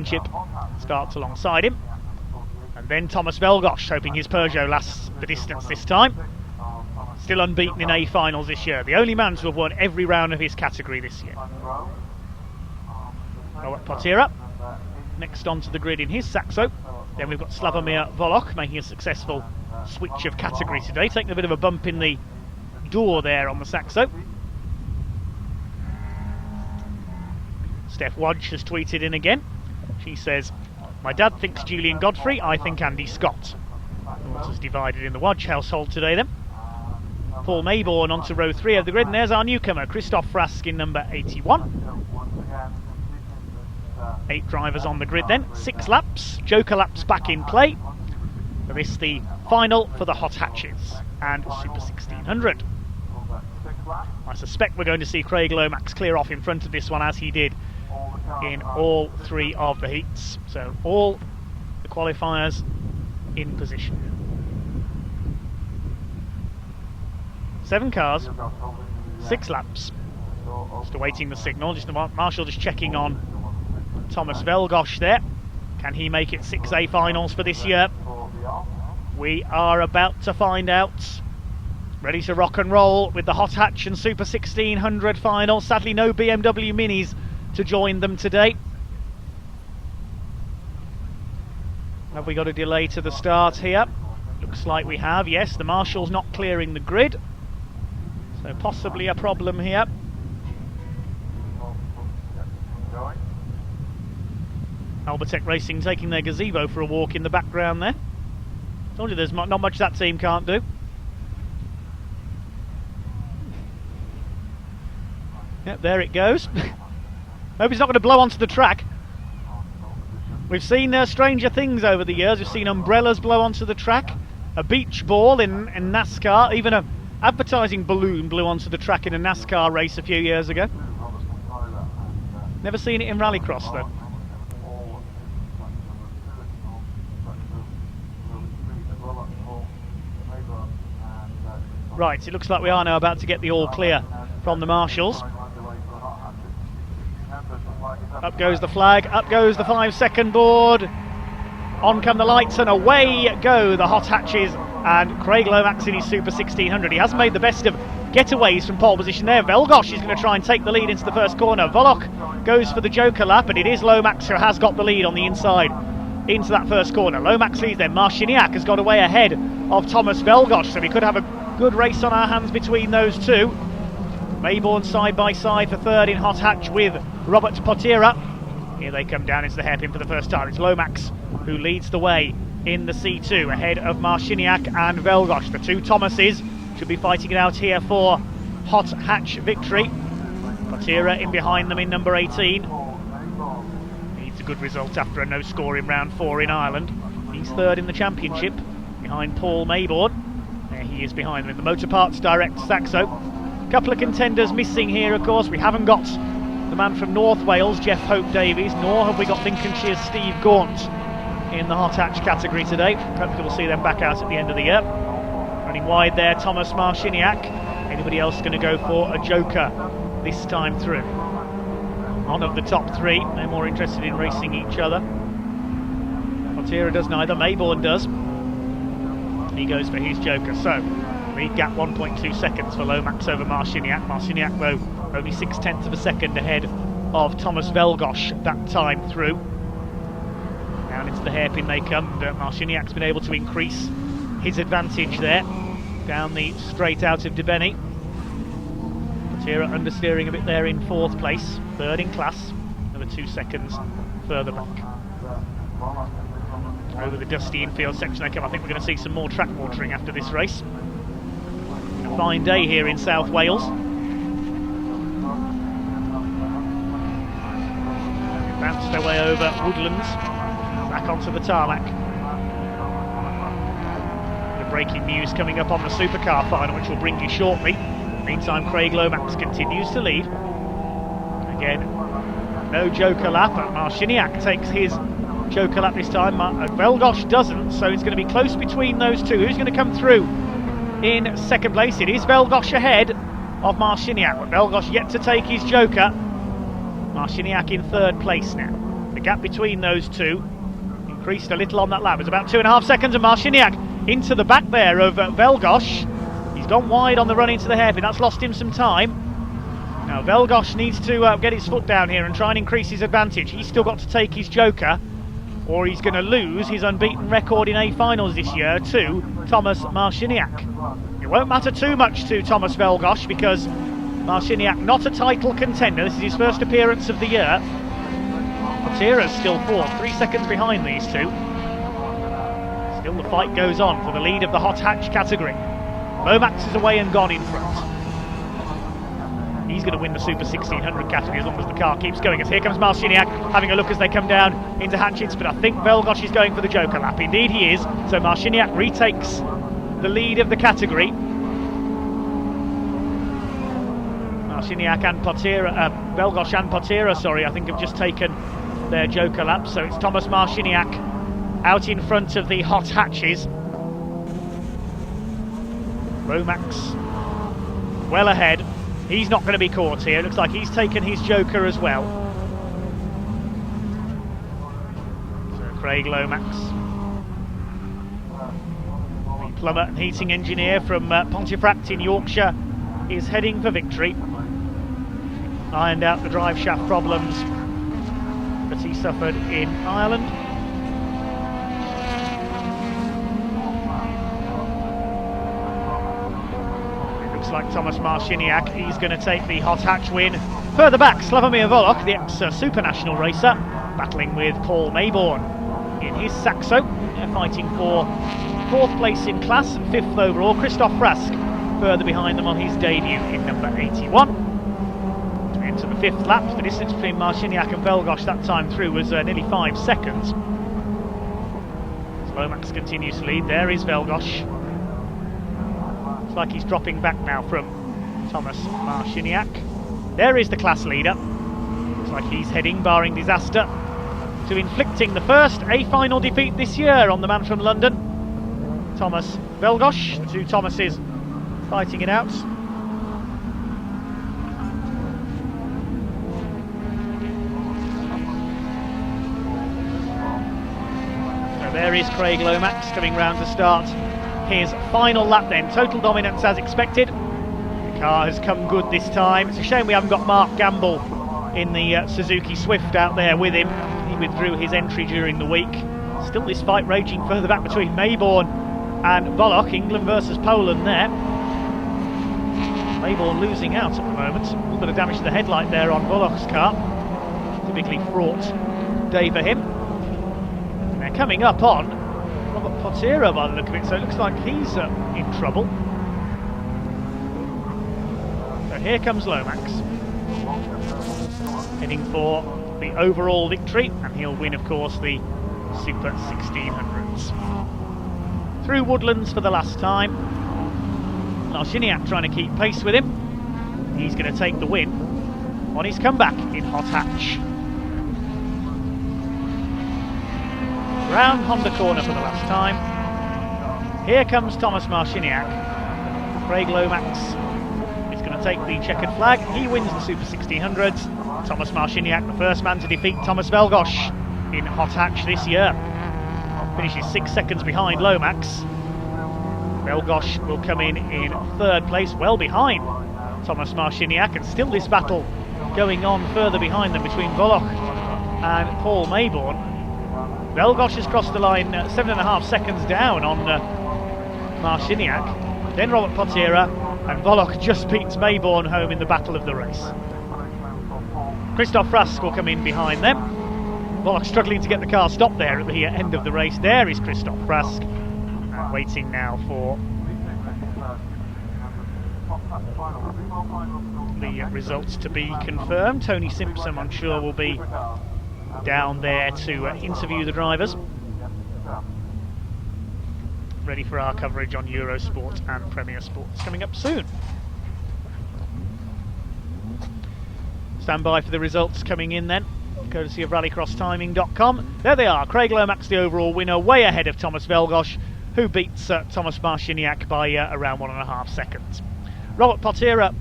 starts alongside him. And then Tomasz Wielgosz, hoping his Peugeot lasts the distance this time. Still unbeaten in A finals this year. The only man to have won every round of his category this year. Potira next onto the grid in his Saxo. Then we've got Slavomir Volok making a successful switch of category today, taking a bit of a bump in the door there on the Saxo. Steph Wadge has tweeted in again. She says, "My dad thinks Julian Godfrey, I think Andy Scott." Water's divided in the Wadge household today then. Paul Maybourne onto row 3 of the grid, and there's our newcomer, Christoph Frask in number 81. 8 drivers on the grid then, 6 laps, Joker laps back in play. For this the final for the hot hatches and Super 1600. I suspect we're going to see Craig Lomax clear off in front of this one, as he did in all 3 of the heats. So all the qualifiers in position. 7 cars, 6 laps. Just awaiting the signal. Marshall just checking on Tomasz Wielgosz there. Can he make it 6A finals for this year? We are about to find out. Ready to rock and roll with the hot hatch and Super 1600 final. Sadly no BMW Minis to join them today. Have we got a delay to the start here? Looks like we have, yes. The Marshall's not clearing the grid, so possibly a problem here. Albertech Racing taking their gazebo for a walk in the background there. Told you there's not much that team can't do. Yep, there it goes. Hope it's not going to blow onto the track. We've seen stranger things over the years. We've seen umbrellas blow onto the track, a beach ball in NASCAR, even an advertising balloon blew onto the track in a NASCAR race a few years ago. Never seen it in Rallycross though. Right, it looks like we are now about to get the all clear from the Marshals. Up goes the flag, up goes the 5-second board. On come the lights and away go the hot hatches and Craig Lomax in his Super 1600. He has made the best of getaways from pole position there. Wielgosz is going to try and take the lead into the first corner. Volok goes for the Joker lap, and it is Lomax who has got the lead on the inside into that first corner. Lomax leads then. Marciniak has got away ahead of Tomasz Wielgosz, so we could have a good race on our hands between those two. Maybourne side by side for third in hot hatch with Robert Potira. Here they come down into the hairpin for the first time. It's Lomax who leads the way in the C2 ahead of Marciniak and Wielgosz. The two Thomases should be fighting it out here for hot hatch victory. Potira in behind them in number 18. Needs a good result after a no score in round 4 in Ireland. He's third in the championship behind Paul Maybourne. There he is behind them in the Motor Parts Direct Saxo. Couple of contenders missing here, of course. We haven't got the man from North Wales, Jeff Hope Davies, nor have we got Lincolnshire's Steve Gaunt in the hot hatch category today. Hopefully we'll see them back out at the end of the year. Running wide there, Tomasz Marciniak. Anybody else going to go for a Joker this time through? One of the top 3, they're more interested in racing each other. Potira does neither, Maybourne does. He goes for his Joker, so lead gap 1.2 seconds for Lomax over Marciniak. Marciniak, though, only 0.6 of a second ahead of Tomasz Wielgosz that time through. Down into the hairpin they come, but Marciniak's been able to increase his advantage there. Down the straight out of Debeni. Potira understeering a bit there in 4th place, third in class, another 2 seconds further back. Over the dusty infield section they come. I think we're going to see some more track watering after this race. A fine day here in South Wales. Bounced their way over woodlands, back onto the tarmac. The breaking news coming up on the supercar final, which will bring you shortly. Meantime, Craig Lomax continues to lead. Again, no Joker lap, but Marciniak takes his Joker lap this time. Wielgosz doesn't, so it's going to be close between those two. Who's going to come through in 2nd place? It is Wielgosz ahead of Marciniak, but Wielgosz yet to take his Joker. Marciniak in 3rd place now. The gap between those two increased a little on that lap. It was about 2.5 seconds, and Marciniak into the back there of Wielgosz. He's gone wide on the run into the hairpin. That's lost him some time. Now Wielgosz needs to get his foot down here and try and increase his advantage. He's still got to take his joker, or he's going to lose his unbeaten record in A finals this year to Tomasz Marciniak. It won't matter too much to Tomasz Wielgosz because Marciniak not a title contender. This is his first appearance of the year. Patira's still fourth, 3 seconds behind these two. Still the fight goes on for the lead of the hot hatch category. Lomax is away and gone in front. He's going to win the Super 1600 category as long as the car keeps going. As here comes Marciniak having a look as they come down into hatchets, but I think Wielgosz is going for the joker lap. Indeed he is, so Marciniak retakes the lead of the category. Marciniak and Wielgosz and Patira, sorry, I think have just taken their joker lap, so it's Tomasz Marciniak out in front of the hot hatches. Lomax well ahead. He's not going to be caught here. It looks like he's taken his joker as well. So Craig Lomax, the plumber and heating engineer from Pontefract in Yorkshire, is heading for victory. Ironed out the drive shaft problems that he suffered in Ireland. Like Tomasz Marciniak, he's going to take the hot hatch win. Further back, Slavomir Volok, the ex-super national racer, battling with Paul Maybourne in his Saxo. They're fighting for 4th place in class and 5th overall. Christoph Rask further behind them on his debut in number 81. To enter the 5th lap, the distance between Marciniak and Wielgosz that time through was nearly 5 seconds. As Lomax continues to lead, there is Wielgosz. Looks like he's dropping back now from Tomasz Marciniak. There is the class leader. Looks like he's heading, barring disaster, to inflicting the first A final defeat this year on the man from London, Tomasz Wielgosz. The two Thomases fighting it out. So there is Craig Lomax coming round to start his final lap then. Total dominance as expected. The car has come good this time. It's a shame we haven't got Mark Gamble in the Suzuki Swift out there with him. He withdrew his entry during the week. Still this fight raging further back between Maybourne and Volok. England versus Poland there. Maybourne losing out at the moment. A little bit of damage to the headlight there on Volok's car. Typically fraught day for him. And they're coming up on Patira by the look of it, so it looks like he's in trouble. So here comes Lomax, heading for the overall victory, and he'll win, of course, the Super 1600s. Through Woodlands for the last time. Marciniak trying to keep pace with him. He's going to take the win on his comeback in hot hatch. Round Honda corner for the last time. Here comes Tomasz Marciniak. Craig Lomax is going to take the checkered flag. He wins the Super 1600s. Tomasz Marciniak, the first man to defeat Tomasz Wielgosz in hot hatch this year. Finishes 6 seconds behind Lomax. Wielgosz will come in 3rd place, well behind Tomasz Marciniak, and still this battle going on further behind them between Volok and Paul Maybourne. Wielgosz has crossed the line 7.5 seconds down on Marciniak. Then Robert Patira, and Volok just beats Maybourne home in the battle of the race. Christoph Rask will come in behind them. Volok struggling to get the car stopped there at the end of the race. There is Christoph Rask, waiting now for the results to be confirmed. Tony Simpson, I'm sure, will be down there to interview the drivers. Ready for our coverage on Eurosport and Premier Sports coming up soon. Stand by for the results coming in then, courtesy of rallycrosstiming.com. There they are, Craig Lomax the overall winner, way ahead of Tomasz Wielgosz, who beats Tomasz Marciniak by around 1.5 seconds. Robert Patira